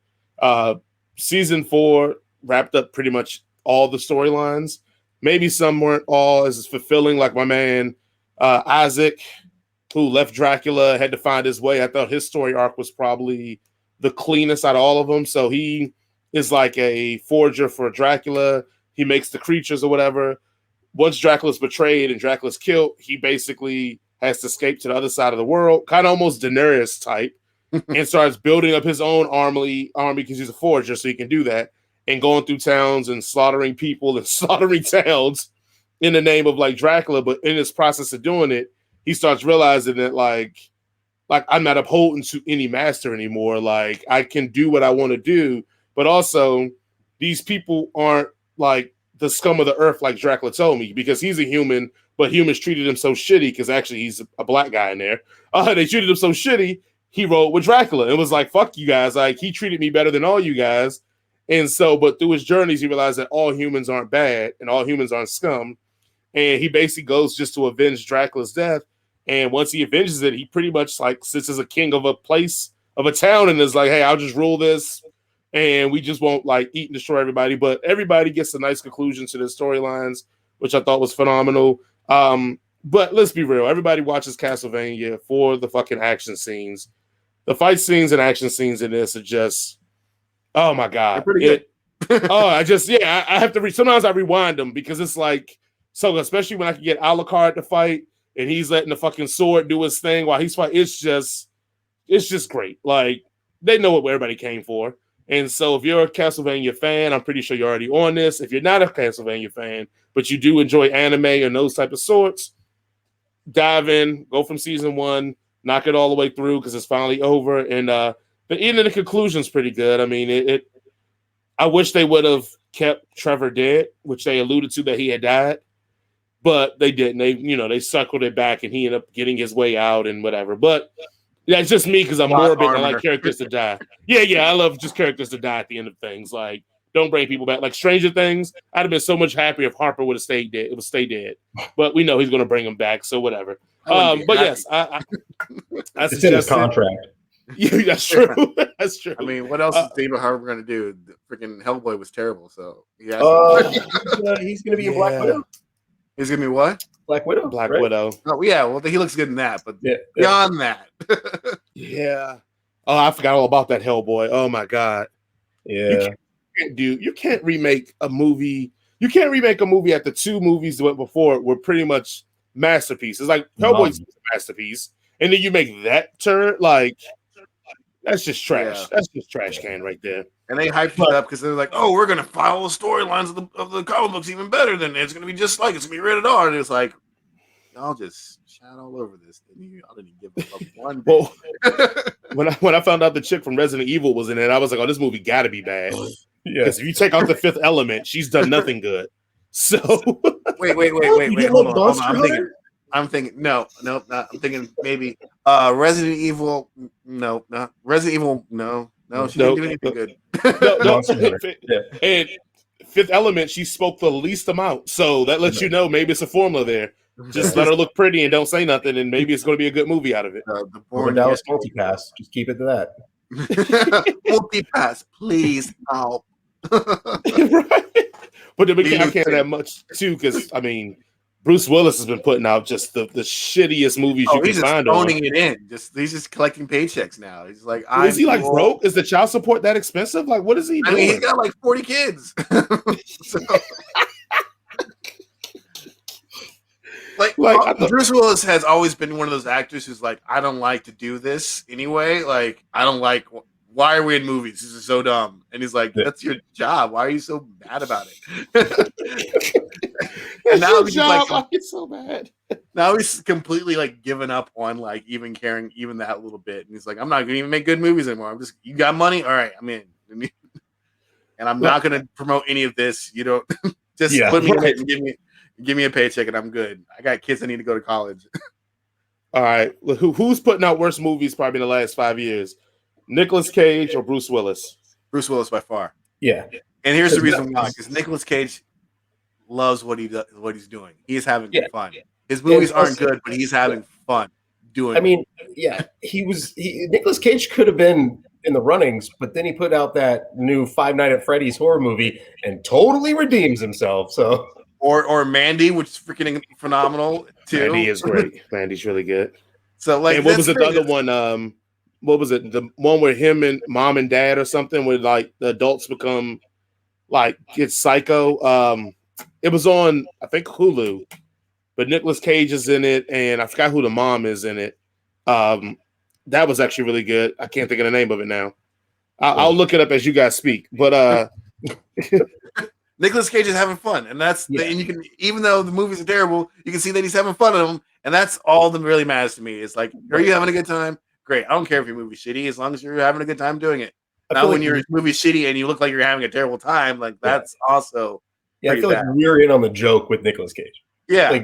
Season 4 wrapped up pretty much all the storylines. Maybe some weren't all as fulfilling, like my man Isaac, who left Dracula, had to find his way. I thought his story arc was probably the cleanest out of all of them. So he is like a forger for Dracula. He makes the creatures or whatever. Once Dracula's betrayed and Dracula's killed, he basically has to escape to the other side of the world, kind of almost Daenerys type, and starts building up his own army because he's a forger, so he can do that, and going through towns and slaughtering people and slaughtering towns in the name of like Dracula. But in this process of doing it, he starts realizing that like I'm not upholding to any master anymore. Like I can do what I want to do, but also these people aren't like the scum of the earth like Dracula told me, because he's a human, but humans treated him so shitty because actually he's a black guy in there. They treated him so shitty, he rode with Dracula. It was like, fuck you guys. Like he treated me better than all you guys. And so, but through his journeys, he realized that all humans aren't bad and all humans aren't scum. And he basically goes just to avenge Dracula's death. And once he avenges it, he pretty much like sits as a king of a place, of a town, and is like, hey, I'll just rule this. And we just won't like eat and destroy everybody. But everybody gets a nice conclusion to their storylines, which I thought was phenomenal. But let's be real. Everybody watches Castlevania for the fucking action scenes. The fight scenes and action scenes in this are just, oh my God. They're pretty good. I have to sometimes I rewind them because it's like, so especially when I can get Alucard to fight and he's letting the fucking sword do his thing while he's fighting, it's just great. Like they know what everybody came for. And so if you're a Castlevania fan, I'm pretty sure you're already on this. If you're not a Castlevania fan, but you do enjoy anime and those type of sorts, dive in, go from season 1, knock it all the way through because it's finally over. And even the conclusion's pretty good. I mean, I wish they would have kept Trevor dead, which they alluded to that he had died, but they didn't. They suckled it back and he ended up getting his way out and whatever. But that's just me because I'm morbid and I like characters to die. Yeah, I love just characters to die at the end of things. Like, don't bring people back. Like Stranger Things, I'd have been so much happier if Harper would have stayed dead. It would stay dead. But we know he's going to bring him back, so whatever. But yes, I it's in his contract. Yeah, that's true. That's true. I mean, what else is David Harbour going to do? The freaking Hellboy was terrible, so he's going to be in Black Widow. He's going to be what? Black Widow. Widow. Oh yeah, well he looks good in that, but beyond that, yeah. Oh, I forgot all about that Hellboy. Oh my God. Yeah. You can't remake a movie. You can't remake a movie after 2 movies that went before it were pretty much masterpieces. Like Hellboy's a masterpiece, and then you make that turn like. That's just trash. Yeah. That's just trash can right there. And they hyped it up because they're like, "Oh, we're gonna follow the storylines of the comic books even better than it's gonna be just like it's gonna be rated R." And it's like, y'all just shot all over this. Y'all didn't give up one. Well, when I found out the chick from Resident Evil was in it, I was like, "Oh, this movie got to be bad." Because if you take out the 5th element, she's done nothing good. So wait. Hold on. I'm thinking no, I'm thinking maybe Resident Evil No, not Resident Evil. No, she No, didn't do anything good. no. Yeah. And Fifth Element, she spoke the least amount, so that lets you know maybe it's a formula there. Just let her look pretty and don't say nothing, and maybe it's going to be a good movie out of it. The Or Dallas Multipass. Just keep it to that. Multipass, please help. Right. But I can't have that much too, because I mean, Bruce Willis has been putting out just the shittiest movies you can find. Phoning it in. He's just collecting paychecks now. He's like, is he like broke? Is the child support that expensive? Like, what is he doing? I mean, he's got like 40 kids. So, Bruce Willis has always been one of those actors who's like, I don't like to do this anyway. Like, I don't like. Why are we in movies? This is so dumb. And he's like, that's your job. Why are you so mad about it? And now he's like, why are you so mad? Now he's completely like given up on like even caring even that little bit. And he's like, I'm not gonna even make good movies anymore. You got money? All right, I'm in. And I'm not gonna promote any of this. You don't just put me in it and give me a paycheck and I'm good. I got kids that need to go to college. All right. Who's putting out worse movies probably in the last 5 years? Nicolas Cage or Bruce Willis? Bruce Willis by far. Yeah. And here's the reason why: because Nicolas Cage loves what he's doing. He's having fun. His movies aren't good, but he's having fun doing. I mean, Nicolas Cage could have been in the runnings, but then he put out that new Five Nights at Freddy's horror movie and totally redeems himself. So, or Mandy, which is freaking phenomenal too. Mandy is great. Mandy's really good. So, like, and what was it? The other one? What was it? The one where him and mom and dad or something, where like the adults become like get psycho. It was on, I think, Hulu, but Nicolas Cage is in it, and I forgot who the mom is in it. That was actually really good. I can't think of the name of it now. I'll look it up as you guys speak. But Nicolas Cage is having fun, and and you can, even though the movies are terrible, you can see that he's having fun in them, and that's all that really matters to me. It's like, are you having a good time? Great. I don't care if your movie's shitty as long as you're having a good time doing it. Now, when your movie's shitty and you look like you're having a terrible time, like that's also I feel like we're in on the joke with Nicolas Cage. Yeah, like,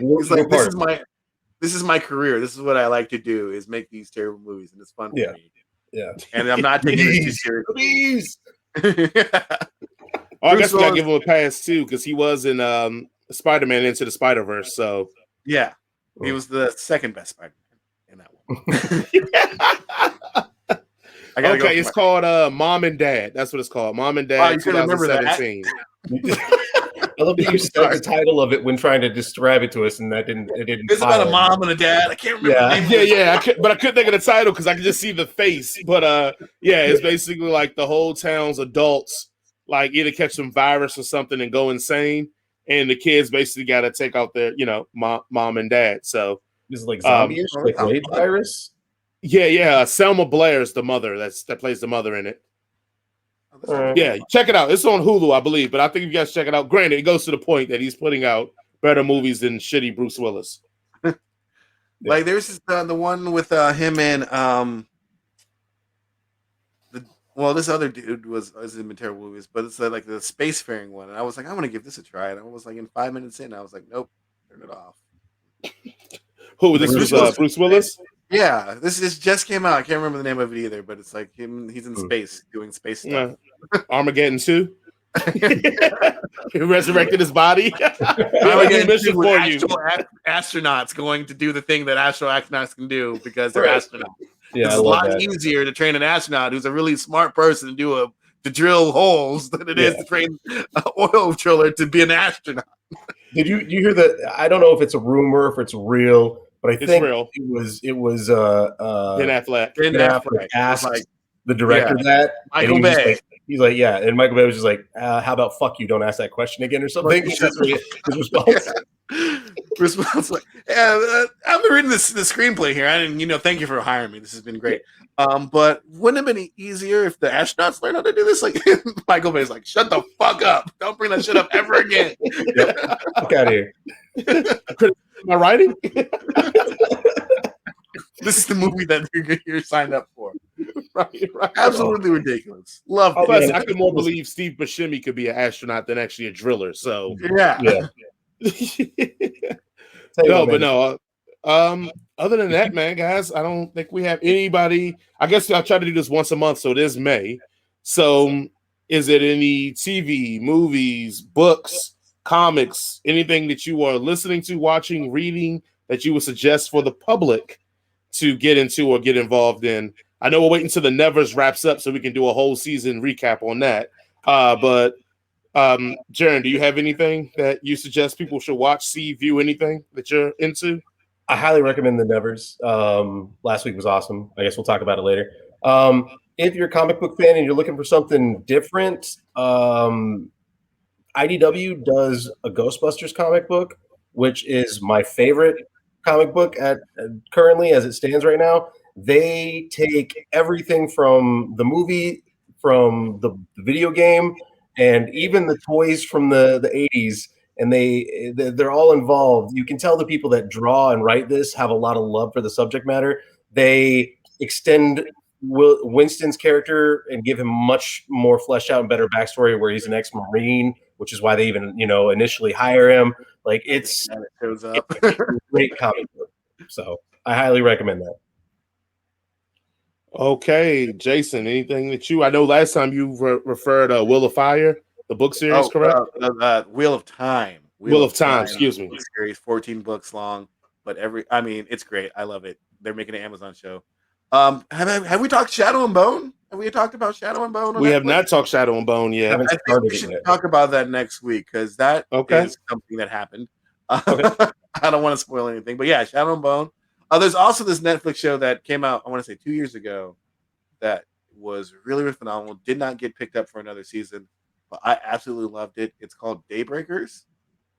this is my career. This is what I like to do: is make these terrible movies, and it's fun for me. Yeah, and I'm not taking it too seriously. Please. I guess we gotta give him a pass too, because he was in Spider-Man Into the Spider-Verse. So yeah, he was the second best Spider-Man in that one. Okay, it's called Mom and Dad. That's what it's called. Mom and Dad, 2017. I love that you said the title of it when trying to describe it to us, and it didn't. It's about a mom and a dad. I can't remember. But I couldn't think of the title because I could just see the face. But it's basically like the whole town's adults like either catch some virus or something and go insane, and the kids basically got to take out their mom and dad. So this is like zombie-ish, like AIDS virus. Yeah. Selma Blair's the mother that plays the mother in it. Yeah, check it out. It's on Hulu, I believe, but I think you guys check it out. Granted, it goes to the point that he's putting out better movies than shitty Bruce Willis. Like there's the one with him and this other dude was in terrible movies, but it's like the spacefaring one, and I was like, I want to give this a try, and I was like, in 5 minutes in, I was like, nope, turn it off. Who? This was Bruce Willis. Yeah, this just came out. I can't remember the name of it either, but it's like him. He's in space doing space stuff. Armageddon 2. He resurrected his body. Armageddon 2 with actual astronauts going to do the thing that actual astronauts can do because they're astronauts. Yeah, it's a lot easier to train an astronaut who's a really smart person to drill holes than it is to train an oil driller to be an astronaut. Did you hear that? I don't know if it's a rumor, if it's real. But I think real. It was Ben Affleck. Ben Affleck asked the director that. Michael Bay. He's like, yeah. And Michael Bay was just like, how about fuck you? Don't ask that question again or something. That's his response. Response like, I've been reading the screenplay here. I didn't, thank you for hiring me. This has been great. But wouldn't it have been easier if the astronauts learned how to do this? Like Michael Bay's like, shut the fuck up. Don't bring that shit up ever again. Fuck out of here. Am I writing? This is the movie that you're signed up for. Right. Absolutely ridiculous. Love it. Plus, I could more believe Steve Buscemi could be an astronaut than actually a driller. So yeah. No. other than that, man, guys, I don't think we have anybody. I guess I'll try to do this once a month, so it is May. So, is it any TV, movies, books, comics, anything that you are listening to, watching, reading that you would suggest for the public to get into or get involved in? I know we're waiting until the Nevers wraps up so we can do a whole season recap on that. But Jaron, do you have anything that you suggest people should watch, see, view, anything that you're into? I highly recommend the Nevers. Last week was awesome. I guess we'll talk about it later. If you're a comic book fan and you're looking for something different, IDW does a Ghostbusters comic book, which is my favorite comic book at currently as it stands right now. They take everything from the movie, from the video game, and even the toys from the 80s, and they're all involved. You can tell the people that draw and write this have a lot of love for the subject matter. They extend Winston's character and give him much more fleshed out and better backstory, where he's an ex-Marine, which is why they even initially hire him. Like it shows up. It's a great comic book, so I highly recommend that. Okay, Jason, anything that I know last time you referred Wheel of Fire, the book series, correct? Wheel of Time. Wheel of Time, excuse me. Series, 14 books long, but it's great. I love it. They're making an Amazon show. Have we talked Shadow and Bone? Have we talked about Shadow and Bone? We have not talked Shadow and Bone yet. I think we should talk about that next week because that is something that happened. Okay. I don't want to spoil anything, but yeah, Shadow and Bone. There's also this Netflix show that came out, I want to say 2 years ago, that was really, really phenomenal. Did not get picked up for another season, but I absolutely loved it. It's called Daybreakers.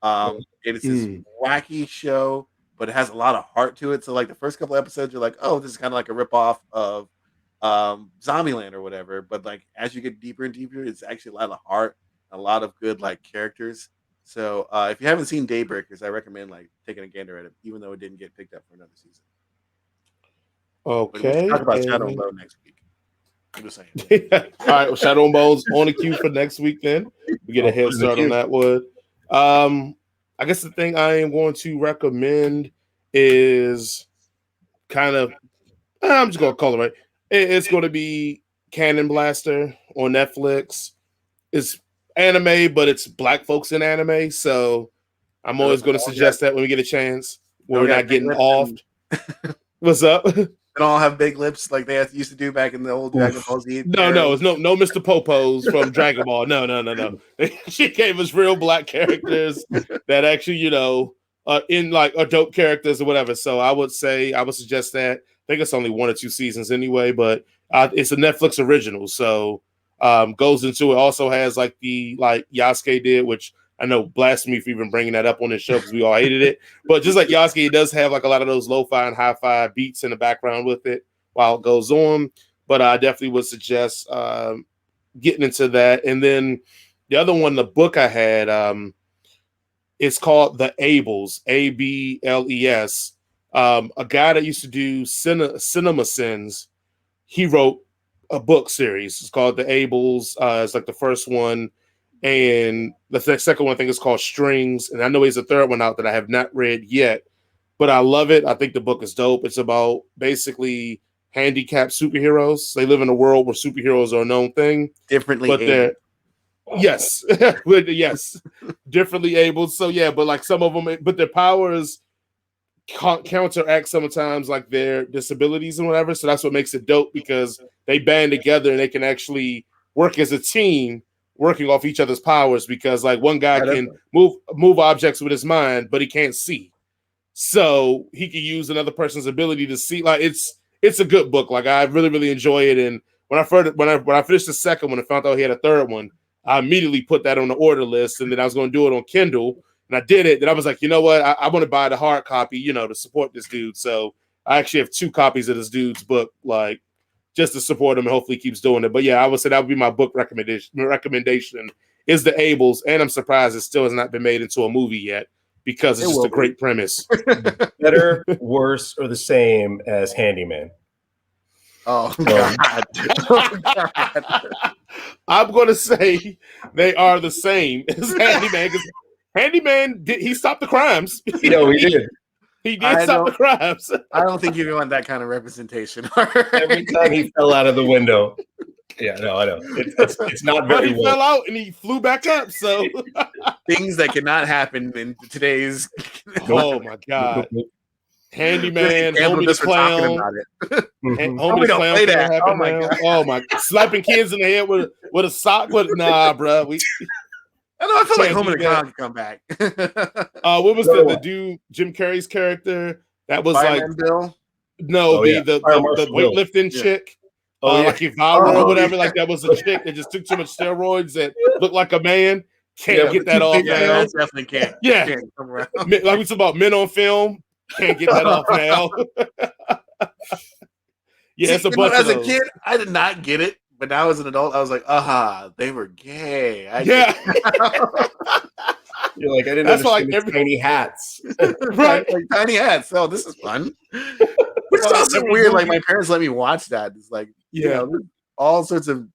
It is this wacky show, but it has a lot of heart to it. So like the first couple episodes, you're like, oh, this is kind of like a ripoff of Zombieland or whatever. But like as you get deeper and deeper, it's actually a lot of heart, a lot of good like characters. So if you haven't seen Daybreakers, I recommend like taking a gander at it, even though it didn't get picked up for another season. Okay. We'll talk about Shadow and Bone next week. I'm just saying. All right, well, Shadow and Bone's on the queue for next week. Then we get a head start on that one. I guess the thing I am going to recommend is kind of, I'm just going to call it right. It's going to be Cannon Blaster on Netflix. It's anime, but it's black folks in anime. So I'm always going to suggest that when we get a chance, when we're not getting off. What's up? They all have big lips like they used to do back in the old Dragon Ball Z. No, it's no Mr. Popos from Dragon Ball. No. She gave us real black characters that actually, in like adult characters or whatever. So I would suggest that. I think it's only 1 or 2 seasons anyway, but it's a Netflix original. So goes into it. Also has like Yasuke did, which I know blasphemy for even bringing that up on this show because we all hated it. But just like Yasuke, it does have like a lot of those lo-fi and hi-fi beats in the background with it while it goes on. But I definitely would suggest getting into that. And then the other one, the book I had, it's called The Ables, Ables. A guy that used to do Cinema Sins, he wrote a book series. It's called The Ables. It's like the first one. And the second one, I think, is called Strings. And I know he's a third one out that I have not read yet, but I love it. I think the book is dope. It's about basically handicapped superheroes. They live in a world where superheroes are a known thing. Differently but able. Yes. Yes. Differently able. So, yeah, but like some of them, but their powers counteract sometimes like their disabilities and whatever. So that's what makes it dope because they band together and they can actually work as a team, working off each other's powers because like one guy can move objects with his mind, but he can't see. So he can use another person's ability to see. Like it's a good book. Like I really, really enjoy it. And when I finished the second one and found out he had a third one, I immediately put that on the order list. And then I was going to do it on Kindle and I did it. Then I was like, you know what? I want to buy the hard copy, to support this dude. So I actually have 2 copies of this dude's book, like, just to support him and hopefully he keeps doing it. But yeah, I would say that would be my book recommendation is The Ables. And I'm surprised it still has not been made into a movie yet because it's just a great premise. Better, worse, or the same as Handyman. Oh, God. I'm going to say they are the same as Handyman because Handyman, he stopped the crimes. He did. He did stop the crabs. I don't think you want that kind of representation. Every time he fell out of the window. Yeah, no, I know. It's not very. But he fell out and he flew back up. So things that cannot happen in today's. Oh my God. Handyman, Homie the Clown. Homie the Clown. Play that. Oh my God. Oh my! Slapping kids in the head with a sock. Nah, bro. I know. I feel like Homie the Clown can come back. What was the dude? Jim Carrey's character that was Fireman like Bill. No, the weightlifting chick. Like Ivara or whatever. Like that was a chick that just took too much steroids that looked like a man. Can't get that off now. Yeah, definitely can't. Yeah, can't come around. Like we talk about men on film. Can't get that off now. Yeah, it's a bunch as of a kid, I did not get it, but now as an adult, I was like, they were gay. Yeah. You're like, I didn't understand tiny hats. Right. Like tiny hats. Oh, this is fun. Which is also weird. Like my parents let me watch that. It's like, you know, all sorts of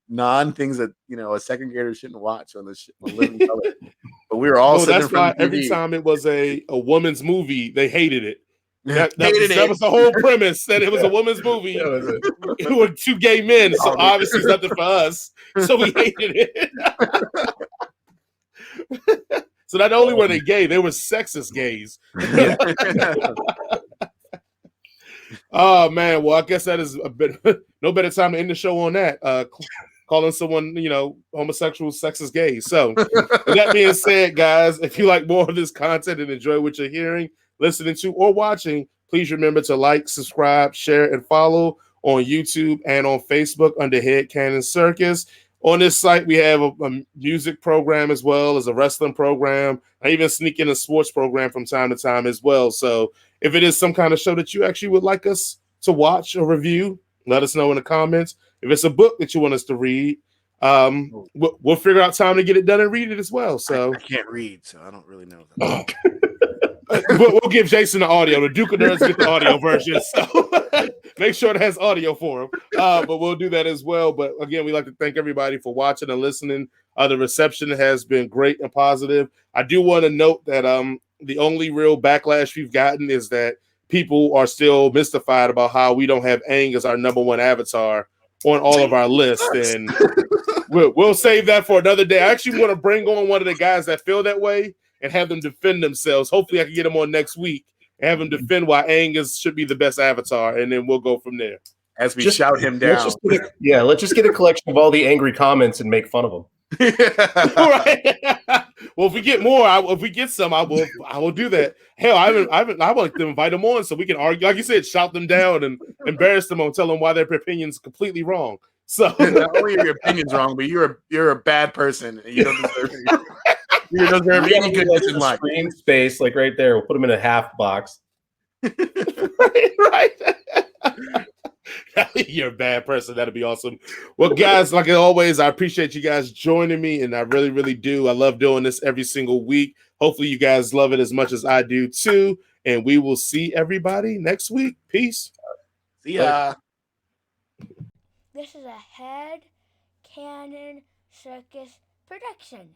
things that, you know, a second grader shouldn't watch on Living Color. But we were all sitting that's why every time it was a woman's movie, they hated it. That was the whole premise, that it was a woman's movie. It were two gay men, so obviously it's nothing for us. So we hated it. So not only were they gay, they were sexist gays. Oh man, well I guess that is no better time to end the show on that. Calling someone, you know, homosexual, sexist, gay. So with that being said, guys, if you like more of this content and enjoy what you're hearing, listening to, or watching, please remember to like, subscribe, share, and follow on YouTube and on Facebook under Headcanon Circus. On this site, we have a music program as well as a wrestling program. I even sneak in a sports program from time to time as well. So if it is some kind of show that you actually would like us to watch or review, let us know in the comments. If it's a book that you want us to read, we'll figure out time to get it done and read it as well. So I can't read, so I don't really know. We'll give Jason the audio. The Duke of Nerds get the audio version. So make sure it has audio for him. But we'll do that as well. But again, we'd like to thank everybody for watching and listening. The reception has been great and positive. I do want to note that the only real backlash we've gotten is that people are still mystified about how we don't have Aang as our number one avatar on all of our lists. And we'll save that for another day. I actually want to bring on one of the guys that feel that way and have them defend themselves. Hopefully I can get them on next week and have them defend why Aang should be the best avatar, and then we'll go from there. As we shout him down. Let's just get a collection of all the angry comments and make fun of them. Right. Well, if we get more, if we get some, I will do that. Hell, I would like to invite them on so we can argue. Like you said, shout them down and embarrass them and tell them why their opinion's completely wrong. So not only are your opinions wrong, but you're a bad person. And you don't deserve it. You don't deserve any goodness in life. Screen space, like right there. We'll put them in a half box. right. You're a bad person. That'd be awesome. Well, guys, like always, I appreciate you guys joining me, and I really, really do. I love doing this every single week. Hopefully, you guys love it as much as I do too. And we will see everybody next week. Peace. See ya. This is a Head Cannon Circus production.